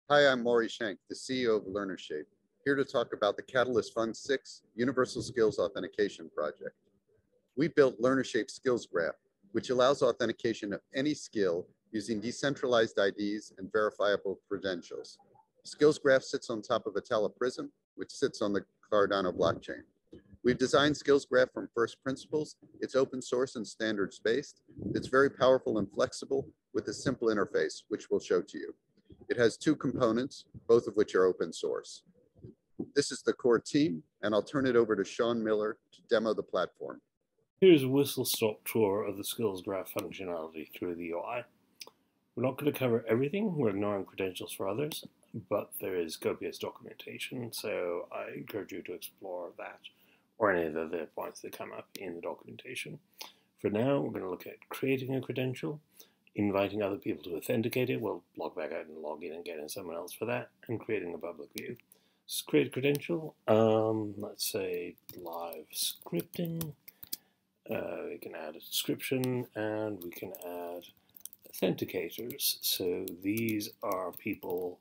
Hi, I'm Maury Schenk, the CEO of LearnerShape, here to talk about the Catalyst Fund 6 Universal Skills Authentication Project. We built LearnerShape Skills Graph, which allows authentication of any skill using decentralized IDs and verifiable credentials. Skills Graph sits on top of a Prism, which sits on the Cardano blockchain. We've designed Skills Graph from first principles. It's open source and standards-based. It's very powerful and flexible with a simple interface, which we'll show to you. It has two components, both of which are open source. This is the core team, and I'll turn it over to Sean Miller to demo the platform. Here's a whistle-stop tour of the Skills Graph functionality through the UI. We're not going to cover everything, we're ignoring credentials for others, but there is copious documentation, so I encourage you to explore that or any of the other points that come up in the documentation. For now, we're going to look at creating a credential, inviting other people to authenticate it. We'll log back out and log in and get in someone else for that, and creating a public view. Let's create a credential. Let's say live scripting. We can add a description, and we can add authenticators. So these are people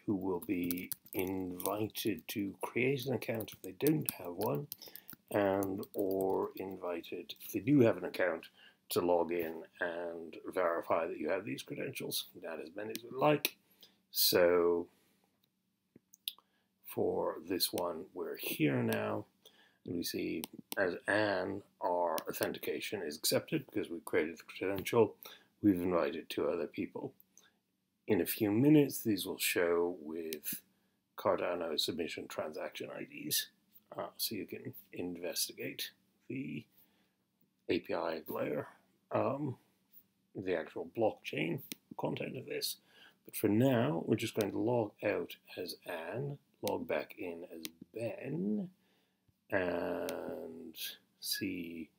who will be invited to create an account if they don't have one, and or invited, if they do have an account, to log in and verify that you have these credentials. Add as many as we like. So for this one, we're here now. And we see as Anne, our authentication is accepted because we've created the credential. We've invited two other people. In a few minutes, these will show with Cardano submission transaction IDs. So you can investigate the API layer, the actual blockchain content of this. But for now, we're just going to log out as Anne, log back in as Ben, and see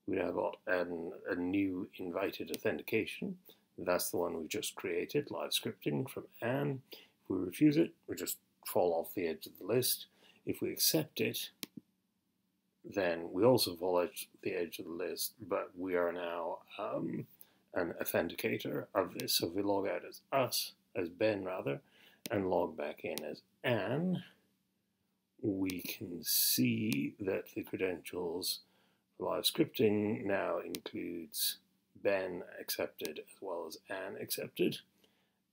we now got a new invited authentication. That's the one we just created, live scripting from Anne. If we refuse it, we just fall off the edge of the list. If we accept it, then we also fall off the edge of the list, but we are now an authenticator of this. So if we log out as us, as Ben rather, and log back in as Anne, we can see that the credentials for live scripting now includes Ben accepted as well as Anne accepted.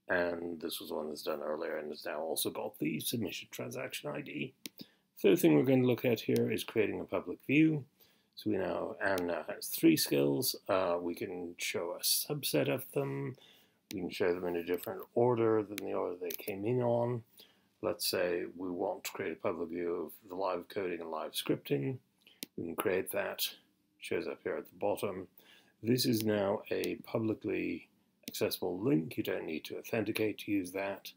And this was one that's done earlier and has now also got the submission transaction ID. Third thing we're going to look at here is creating a public view. So Anne now has 3 skills. We can show a subset of them. We can show them in a different order than the order they came in on. Let's say we want to create a public view of the live coding and live scripting. We can create that. It shows up here at the bottom. This is now a publicly accessible link. You don't need to authenticate to use that.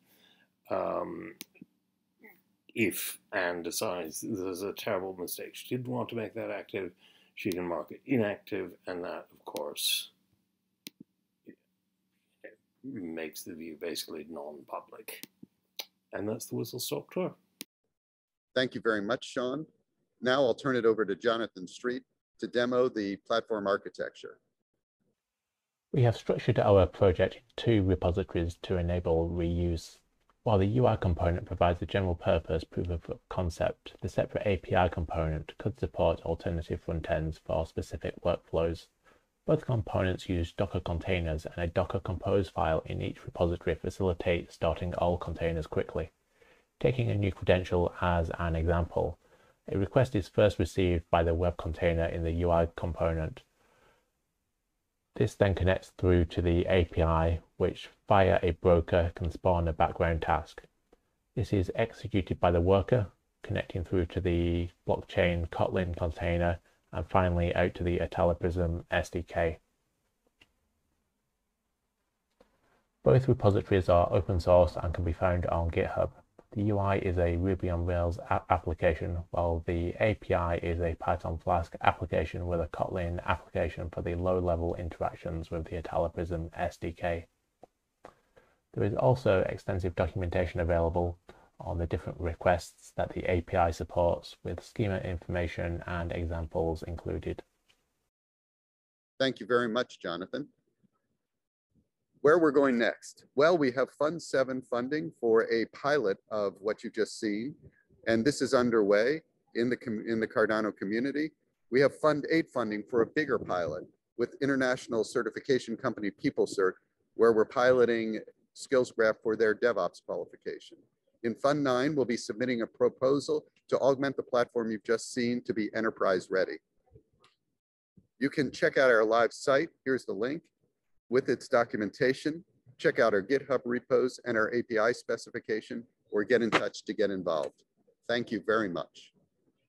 If Anne decides there's a terrible mistake, she didn't want to make that active, she can mark it inactive, and that, of course, makes the view basically non-public. And that's the whistle-stop tour. Thank you very much, Sean. Now I'll turn it over to Jonathan Street to demo the platform architecture. We have structured our project into 2 repositories to enable reuse. While the UI component provides a general purpose proof of concept, the separate API component could support alternative front ends for specific workflows. Both components use Docker containers, and a Docker Compose file in each repository facilitates starting all containers quickly. Taking a new credential as an example, a request is first received by the web container in the UI component. This then connects through to the API, which via a broker can spawn a background task. This is executed by the worker, connecting through to the blockchain Kotlin container, and finally out to the Prism SDK. Both repositories are open source and can be found on GitHub. The UI is a Ruby on Rails application, while the API is a Python Flask application with a Kotlin application for the low-level interactions with the Prism SDK. There is also extensive documentation available on the different requests that the API supports, with schema information and examples included. Thank you very much, Jonathan. Where we're going next? Well, we have Fund 7 funding for a pilot of what you've just seen, and this is underway in the Cardano community. We have Fund 8 funding for a bigger pilot with international certification company PeopleCert, where we're piloting skills graph for their DevOps qualification. In Fund 9, we'll be submitting a proposal to augment the platform you've just seen to be enterprise ready. You can check out our live site. Here's the link with its documentation. Check out our GitHub repos and our API specification, or get in touch to get involved. Thank you very much.